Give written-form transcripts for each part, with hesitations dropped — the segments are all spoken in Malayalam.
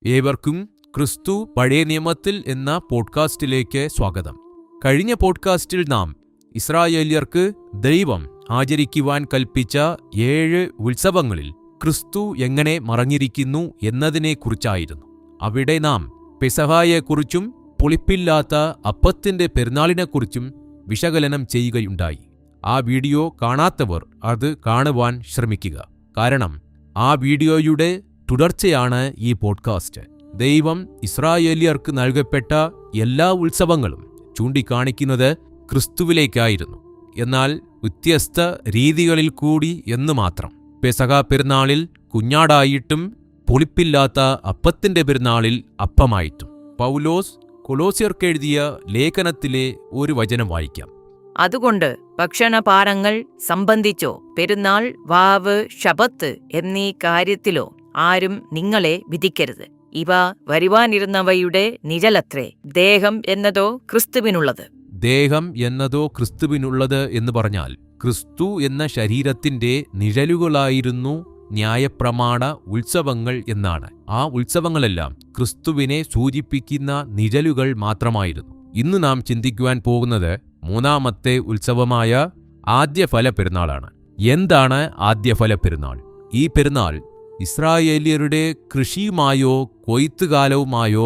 ഏവർക്കും ക്രിസ്തു പഴയ നിയമത്തിൽ എന്ന പോഡ്കാസ്റ്റിലേക്ക് സ്വാഗതം. കഴിഞ്ഞ പോഡ്കാസ്റ്റിൽ നാം ഇസ്രായേല്യർക്ക് ദൈവം ആചരിക്കുവാൻ കൽപ്പിച്ച 7 ഉത്സവങ്ങളിൽ ക്രിസ്തു എങ്ങനെ മറഞ്ഞിരിക്കുന്നു എന്നതിനെക്കുറിച്ചായിരുന്നു. അവിടെ നാം പെസഹായെക്കുറിച്ചും പുളിപ്പില്ലാത്ത അപ്പത്തിന്റെ പെരുന്നാളിനെക്കുറിച്ചും വിശകലനം ചെയ്യുകയുണ്ടായി. ആ വീഡിയോ കാണാത്തവർ അത് കാണുവാൻ ശ്രമിക്കുക. കാരണം ആ വീഡിയോയുടെ തുടർച്ചയാണ് ഈ പോഡ്കാസ്റ്റ്. ദൈവം ഇസ്രായേല്യർക്ക് നൽകപ്പെട്ട എല്ലാ ഉത്സവങ്ങളും ചൂണ്ടിക്കാണിക്കുന്നത് ക്രിസ്തുവിലേക്കായിരുന്നു. എന്നാൽ വ്യത്യസ്ത രീതികളിൽ കൂടി എന്ന് മാത്രം. പെസഹ പെരുന്നാളിൽ കുഞ്ഞാടായിട്ടും പുളിപ്പില്ലാത്ത അപ്പത്തിന്റെ പെരുന്നാളിൽ അപ്പമായിട്ടും. പൗലോസ് കൊലോസ്യർക്കെഴുതിയ ലേഖനത്തിലെ ഒരു വചനം വായിക്കാം. അതുകൊണ്ട് ഭക്ഷണപാനങ്ങൾ സംബന്ധിച്ചോ പെരുന്നാൾ, വാവ്, ശബത്ത് എന്നീ കാര്യത്തിലോ ആരും നിങ്ങളെ വിധിക്കരുത്. ഇവ വരുവാനിരുന്നവയുടെ നിഴലത്രേ. ദേഹം എന്നതോ ക്രിസ്തുവിനുള്ളത്. ദേഹം എന്നതോ ക്രിസ്തുവിനുള്ളത് എന്ന് പറഞ്ഞാൽ ക്രിസ്തു എന്ന ശരീരത്തിന്റെ നിഴലുകളായിരുന്നു ന്യായപ്രമാണ ഉത്സവങ്ങൾ എന്നാണ്. ആ ഉത്സവങ്ങളെല്ലാം ക്രിസ്തുവിനെ സൂചിപ്പിക്കുന്ന നിഴലുകൾ മാത്രമായിരുന്നു. ഇന്ന് നാം ചിന്തിക്കുവാൻ പോകുന്നത് മൂന്നാമത്തെ ഉത്സവമായ ആദ്യഫല പെരുന്നാളാണ്. എന്താണ് ആദ്യഫല പെരുന്നാൾ? ഈ പെരുന്നാൾ ഇസ്രായേല്യരുടെ കൃഷിയുമായോ കൊയ്ത്തുകാലവുമായോ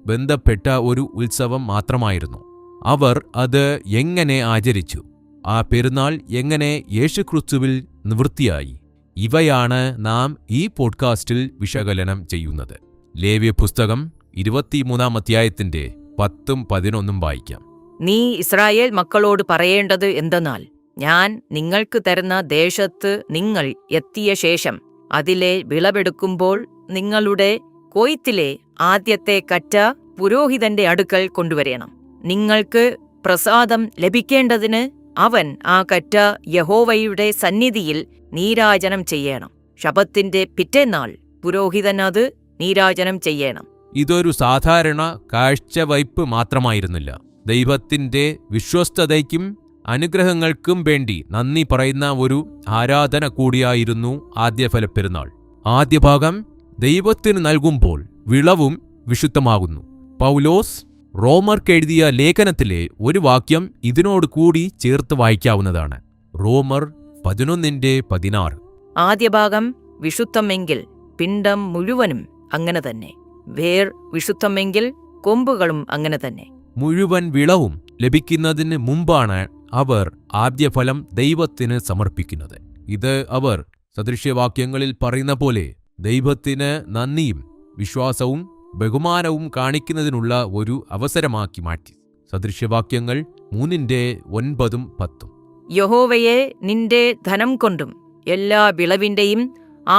ബന്ധപ്പെട്ട ഒരു ഉത്സവം മാത്രമായിരുന്നു. അവർ അത് എങ്ങനെ ആചരിച്ചു? ആ പെരുന്നാൾ എങ്ങനെ യേശുക്രിസ്തുവിൽ നിവൃത്തിയായി? ഇവയാണ് നാം ഈ പോഡ്കാസ്റ്റിൽ വിശകലനം ചെയ്യുന്നത്. ലേവ്യപുസ്തകം 23-ാം അധ്യായത്തിന്റെ 10-11 വായിക്കാം. നീ ഇസ്രായേൽ മക്കളോട് പറയേണ്ടത് എന്തെന്നാൽ, ഞാൻ നിങ്ങൾക്ക് തരുന്ന ദേശത്ത് നിങ്ങൾ എത്തിയ ശേഷം അതിലെ വിളവെടുക്കുമ്പോൾ നിങ്ങളുടെ കൊയ്ത്തിലെ ആദ്യത്തെ കറ്റ പുരോഹിതന്റെ അടുക്കൽ കൊണ്ടുവരേണം. നിങ്ങൾക്ക് പ്രസാദം ലഭിക്കേണ്ടതിന് അവൻ ആ കറ്റ യഹോവയുടെ സന്നിധിയിൽ നീരാജനം ചെയ്യണം. ശബത്തിന്റെ പിറ്റേന്നാൾ പുരോഹിതൻ അത് നീരാജനം ചെയ്യണം. ഇതൊരു സാധാരണ കാഴ്ചവയ്പ് മാത്രമായിരുന്നില്ല. ദൈവത്തിന്റെ വിശ്വസ്തതയ്ക്കും അനുഗ്രഹങ്ങൾക്കും വേണ്ടി നന്ദി പറയുന്ന ഒരു ആരാധന കൂടിയായിരുന്നു ആദ്യഫല പെരുന്നാൾ. ആദ്യ ഭാഗം ദൈവത്തിന് നൽകുമ്പോൾ വിളവും വിശുദ്ധമാകുന്നു. പൗലോസ് റോമർക്കെഴുതിയ ലേഖനത്തിലെ ഒരു വാക്യം ഇതിനോട് കൂടി ചേർത്ത് വായിക്കാവുന്നതാണ്. റോമർ 11:16. ആദ്യ ഭാഗം വിശുദ്ധമെങ്കിൽ പിണ്ഡം മുഴുവനും അങ്ങനെ തന്നെ. വേർ വിശുദ്ധമെങ്കിൽ കൊമ്പുകളും അങ്ങനെ തന്നെ. മുഴുവൻ വിളവും ലഭിക്കുന്നതിന് മുമ്പാണ് അവർ ആദ്യഫലം ദൈവത്തിന് സമർപ്പിക്കുന്നത്. ഇത് അവർ സദൃശ്യവാക്യങ്ങളിൽ പറയുന്ന പോലെ ദൈവത്തിന് നന്ദിയും വിശ്വാസവും ബഹുമാനവും കാണിക്കുന്നതിനുള്ള ഒരു അവസരമാക്കി മാറ്റി. സദൃശ്യവാക്യങ്ങൾ 3:9-10. യഹോവയെ നിന്റെ ധനം കൊണ്ടും എല്ലാ വിളവിന്റെയും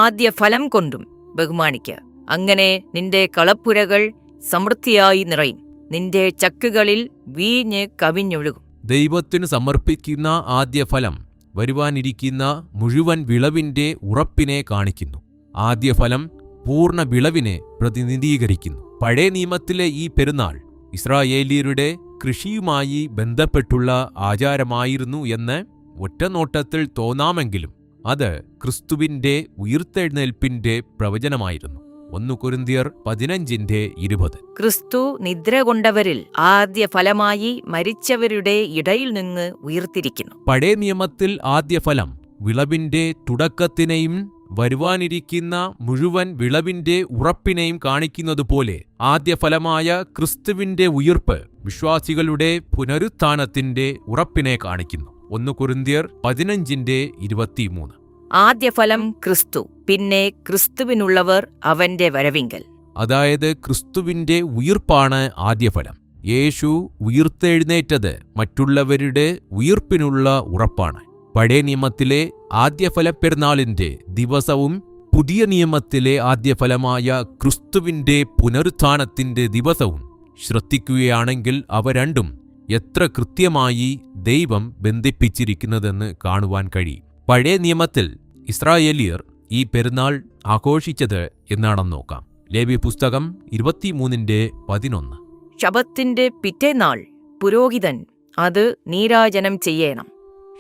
ആദ്യ ഫലം കൊണ്ടും ബഹുമാനിക്കുക. അങ്ങനെ നിന്റെ കളപ്പുരകൾ സമൃദ്ധിയായി നിറയും. നിന്റെ ചക്കുകളിൽ വീഞ്ഞ് കവിഞ്ഞൊഴുകും. ദൈവത്തിന് സമർപ്പിക്കുന്ന ആദ്യഫലം വരുവാനിരിക്കുന്ന മുഴുവൻ വിളവിന്റെ ഉറപ്പിനെ കാണിക്കുന്നു. ആദ്യഫലം പൂർണ്ണ വിളവിനെ പ്രതിനിധീകരിക്കുന്നു. പഴയ നിയമത്തിലെ ഈ പെരുന്നാൾ ഇസ്രായേല്യരുടെ കൃഷിയുമായി ബന്ധപ്പെട്ടുള്ള ആചാരമായിരുന്നു എന്ന് ഒറ്റനോട്ടത്തിൽ തോന്നാമെങ്കിലും അത് ക്രിസ്തുവിന്റെ ഉയിർത്തെഴുന്നേൽപ്പിന്റെ പ്രവചനമായിരുന്നു. 1 കൊരിന്ത്യർ 15:20. ക്രിസ്തു നിദ്ര കൊണ്ടവരിൽ ആദ്യ ഫലമായി മരിച്ചവരുടെ ഇടയിൽ നിന്ന് ഉയർത്തിരിക്കുന്നു. പഴയ നിയമത്തിൽ ആദ്യഫലം വിളവിന്റെ തുടക്കത്തിനെയും വരുവാനിരിക്കുന്ന മുഴുവൻ വിളവിന്റെ ഉറപ്പിനെയും കാണിക്കുന്നതുപോലെ ആദ്യഫലമായ ക്രിസ്തുവിന്റെ ഉയിർപ്പ് വിശ്വാസികളുടെ പുനരുത്ഥാനത്തിന്റെ ഉറപ്പിനെ കാണിക്കുന്നു. 1 കൊരിന്ത്യർ 15:23. ആദ്യഫലം ക്രിസ്തു, പിന്നെ ക്രിസ്തുവിനുള്ളവർ അവന്റെ വരവിങ്കൽ. അതായത് ക്രിസ്തുവിന്റെ ഉയിർപ്പാണ് ആദ്യഫലം. യേശു ഉയിർത്തെഴുന്നേറ്റത് മറ്റുള്ളവരുടെ ഉയിർപ്പിനുള്ള ഉറപ്പാണ്. പഴയ നിയമത്തിലെ ആദ്യഫല പെരുന്നാളിന്റെ ദിവസവും പുതിയ നിയമത്തിലെ ആദ്യഫലമായ ക്രിസ്തുവിന്റെ പുനരുത്ഥാനത്തിന്റെ ദിവസവും ശ്രദ്ധിക്കുകയാണെങ്കിൽ അവ രണ്ടും എത്ര കൃത്യമായി ദൈവം ബന്ധിപ്പിച്ചിരിക്കുന്നതെന്ന് കാണുവാൻ കഴിയും. പഴയ നിയമത്തിൽ ഇസ്രായേല്യർ ഈ പെരുന്നാൾ ആഘോഷിച്ചത് എന്നാണെന്ന് നോക്കാം. ലേവ്യപുസ്തകം 23:11. ശബത്തിന്റെ പിറ്റേന്നാൾ പുരോഹിതൻ അത് നീരാജനം ചെയ്യണം.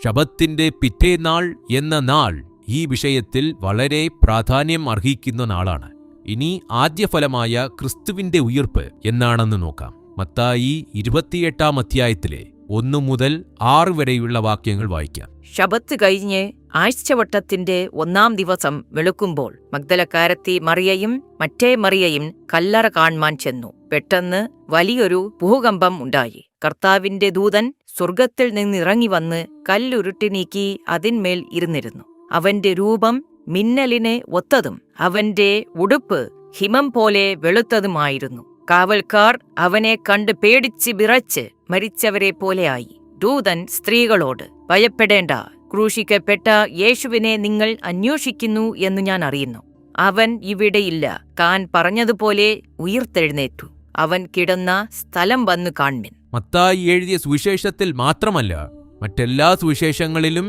ശബത്തിന്റെ പിറ്റേന്നാൾ എന്ന നാൾ ഈ വിഷയത്തിൽ വളരെ പ്രാധാന്യം അർഹിക്കുന്ന നാളാണ്. ഇനി ആദ്യഫലമായ ക്രിസ്തുവിന്റെ ഉയിർപ്പ് എന്നാണെന്ന് നോക്കാം. മത്തായി 28 അധ്യായത്തിലെ 1 മുതൽ 6 വരെയുള്ള വാക്യങ്ങൾ വായിക്കാം. ശബത്ത് കഴിഞ്ഞ് ആഴ്ചവട്ടത്തിന്റെ 1-ാം ദിവസം വെളുക്കുമ്പോൾ മഗ്ദലക്കാരത്തി മറിയയും മറ്റേ മറിയയും കല്ലറ കാൺമാൻ ചെന്നു. പെട്ടെന്ന് വലിയൊരു ഭൂകമ്പം ഉണ്ടായി. കർത്താവിന്റെ ദൂതൻ സ്വർഗ്ഗത്തിൽ നിന്നിറങ്ങി വന്ന് കല്ലുരുട്ടി നീക്കി അതിന്മേൽ ഇരുന്നിരുന്നു. അവന്റെ രൂപം മിന്നലിനെ ഒത്തതും അവന്റെ ഉടുപ്പ് ഹിമം പോലെ വെളുത്തതുമായിരുന്നു. കാവൽക്കാർ അവനെ കണ്ട് പേടിച്ച് വിറച്ച് മരിച്ചവരെ പോലെയായി. ദൂതൻ സ്ത്രീകളോട്, ഭയപ്പെടേണ്ട, ക്രൂശിക്കപ്പെട്ട യേശുവിനെ നിങ്ങൾ അന്വേഷിക്കുന്നു എന്ന് ഞാൻ അറിയുന്നു. അവൻ ഇവിടെയില്ല. താൻ പറഞ്ഞതുപോലെ ഉയിർത്തെഴുന്നേറ്റു. അവൻ കിടന്ന സ്ഥലം വന്നു കാൺമിൻ. മത്തായി എഴുതിയ സുവിശേഷത്തിൽ മാത്രമല്ല, മറ്റെല്ലാ സുവിശേഷങ്ങളിലും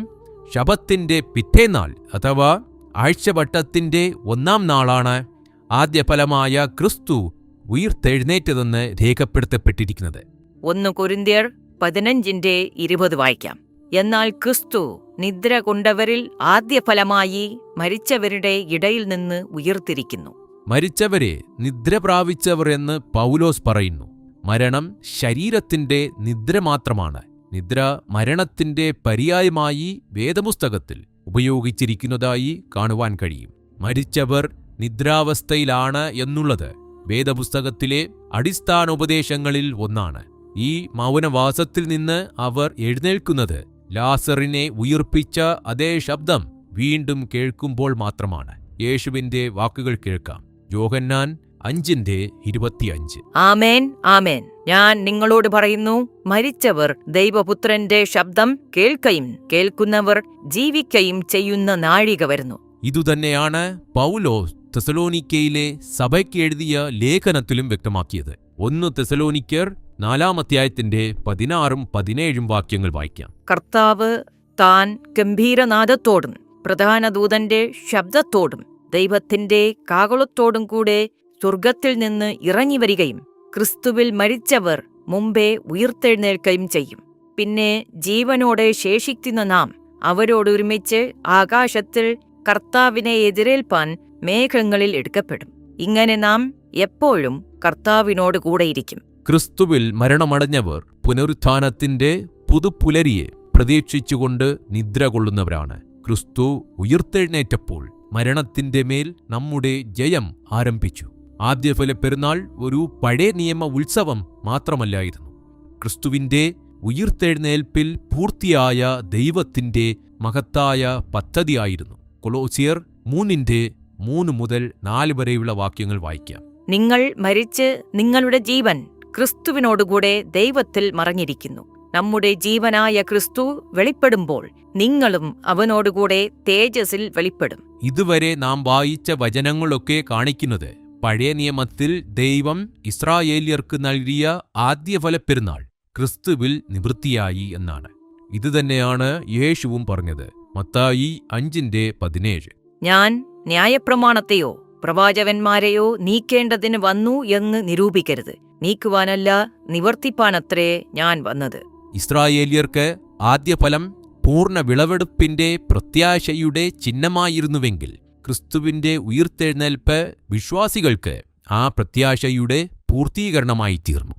ശബത്തിന്റെ പിറ്റേന്നാൾ അഥവാ ആഴ്ചവട്ടത്തിന്റെ 1-ാം നാളാണ് ആദ്യഫലമായ ക്രിസ്തു ഉയിർത്തെഴുന്നേറ്റതെന്ന് രേഖപ്പെടുത്തപ്പെട്ടിരിക്കുന്നത്. 1 കൊരിന്ത്യർ 15:20 വായിക്കാം. എന്നാൽ ക്രിസ്തു നിദ്ര കൊണ്ടവരിൽ ആദ്യഫലമായി മരിച്ചവരുടെ ഇടയിൽ നിന്ന് ഉയിർത്തിരിക്കുന്നു. മരിച്ചവരെ നിദ്ര പ്രാപിച്ചവർ എന്ന് പൗലോസ് പറയുന്നു. മരണം ശരീരത്തിന്റെ നിദ്ര മാത്രമാണ്. നിദ്ര മരണത്തിന്റെ പര്യായമായി വേദപുസ്തകത്തിൽ ഉപയോഗിച്ചിരിക്കുന്നതായി കാണുവാൻ കഴിയും. മരിച്ചവർ നിദ്രാവസ്ഥയിലാണ് എന്നുള്ളത് വേദപുസ്തകത്തിലെ അടിസ്ഥാനോപദേശങ്ങളിൽ ഒന്നാണ്. ഈ മൗനവാസത്തിൽ നിന്ന് അവർ എഴുന്നേൽക്കുന്നത് ലാസറിനെ ഉയിർപ്പിച്ച അതേ ശബ്ദം വീണ്ടും കേൾക്കുമ്പോൾ മാത്രമാണ്. യേശുവിന്റെ വാക്കുകൾ കേൾക്കാം. യോഹന്നാൻ 5:25. ആമേൻ, ആമേൻ. ഞാൻ നിങ്ങളോട് പറയുന്നു, മരിച്ചവർ ദൈവപുത്രന്റെ ശബ്ദം കേൾക്കയും കേൾക്കുന്നവർ ജീവിക്കയും ചെയ്യുന്ന നാഴിക വരുന്നു. ഇതുതന്നെയാണ് പൗലോസ് തെസലോനിക്കയിലെ സഭയ്ക്ക് എഴുതിയ ലേഖനത്തിലും വ്യക്തമാക്കിയത്. 1 തെസലോനിക്കർ 4-ാം അധ്യായത്തിന്റെ 16-17 വാക്യങ്ങൾ വായിക്കാം. കർത്താവ് താൻ ഗംഭീരനാദത്തോടും പ്രധാന ദൂതന്റെ ശബ്ദത്തോടും ദൈവത്തിന്റെ കാഹളത്തോടും കൂടെ സ്വർഗ്ഗത്തിൽ നിന്ന് ഇറങ്ങി വരികയും ക്രിസ്തുവിൽ മരിച്ചവർ മുമ്പേ ഉയിർത്തെഴുന്നേൽക്കുകയും ചെയ്യും. പിന്നെ ജീവനോടെ ശേഷിക്കുന്ന നാം അവരോടൊരുമിച്ച് ആകാശത്തിൽ കർത്താവിനെ എതിരേൽപ്പാൻ മേഘങ്ങളിൽ എടുക്കപ്പെടും. ഇങ്ങനെ നാം എപ്പോഴും കർത്താവിനോട് കൂടെയിരിക്കും. ക്രിസ്തുവിൽ മരണമടഞ്ഞവർ പുനരുത്ഥാനത്തിന്റെ പുതുപുലരിയെ പ്രതീക്ഷിച്ചുകൊണ്ട് നിദ്ര കൊള്ളുന്നവരാണ്. ക്രിസ്തു ഉയിർത്തെഴുന്നേറ്റപ്പോൾ മരണത്തിന്റെ മേൽ നമ്മുടെ ജയം ആരംഭിച്ചു. ആദ്യഫല പെരുന്നാൾ ഒരു പഴയ നിയമ ഉത്സവം മാത്രമല്ലായിരുന്നു. ക്രിസ്തുവിന്റെ ഉയിർത്തെഴുന്നേൽപ്പിൽ പൂർത്തിയായ ദൈവത്തിന്റെ മഹത്തായ പദ്ധതിയായിരുന്നു. കൊലോസ്യർ 3:3 മുതൽ 4 വരെയുള്ള വാക്യങ്ങൾ വായിക്കാം. നിങ്ങൾ മരിച്ച് നിങ്ങളുടെ ജീവൻ ക്രിസ്തുവിനോടുകൂടെ ദൈവത്തിൽ മറഞ്ഞിരിക്കുന്നു. നമ്മുടെ ജീവനായ ക്രിസ്തു വെളിപ്പെടുമ്പോൾ നിങ്ങളും അവനോടുകൂടെ തേജസ്സിൽ വെളിപ്പെടും. ഇതുവരെ നാം വായിച്ച വചനങ്ങളൊക്കെ കാണിക്കുന്നത് പഴയ നിയമത്തിൽ ദൈവം ഇസ്രായേല്യർക്ക് നൽകിയ ആദ്യഫല പെരുന്നാൾ ക്രിസ്തുവിൽ നിവൃത്തിയായി എന്നാണ്. ഇതുതന്നെയാണ് യേശുവും പറഞ്ഞത്. മത്തായി 5:17. ഞാൻ ന്യായപ്രമാണത്തെയോ പ്രവാചകന്മാരെയോ നീക്കേണ്ടതിന് വന്നു എന്ന് നിരൂപിക്കരുത്. നീക്കുവാനല്ല, നിവർത്തിപ്പാനത്രേ ഞാൻ വന്നത്. ഇസ്രായേല്യർക്ക് ആദ്യഫലം പൂർണ്ണ വിളവെടുപ്പിന്റെ പ്രത്യാശയുടെ ചിഹ്നമായിരുന്നുവെങ്കിൽ ക്രിസ്തുവിന്റെ ഉയിർത്തെഴുന്നേൽപ്പ് വിശ്വാസികൾക്ക് ആ പ്രത്യാശയുടെ പൂർത്തീകരണമായി തീർന്നു.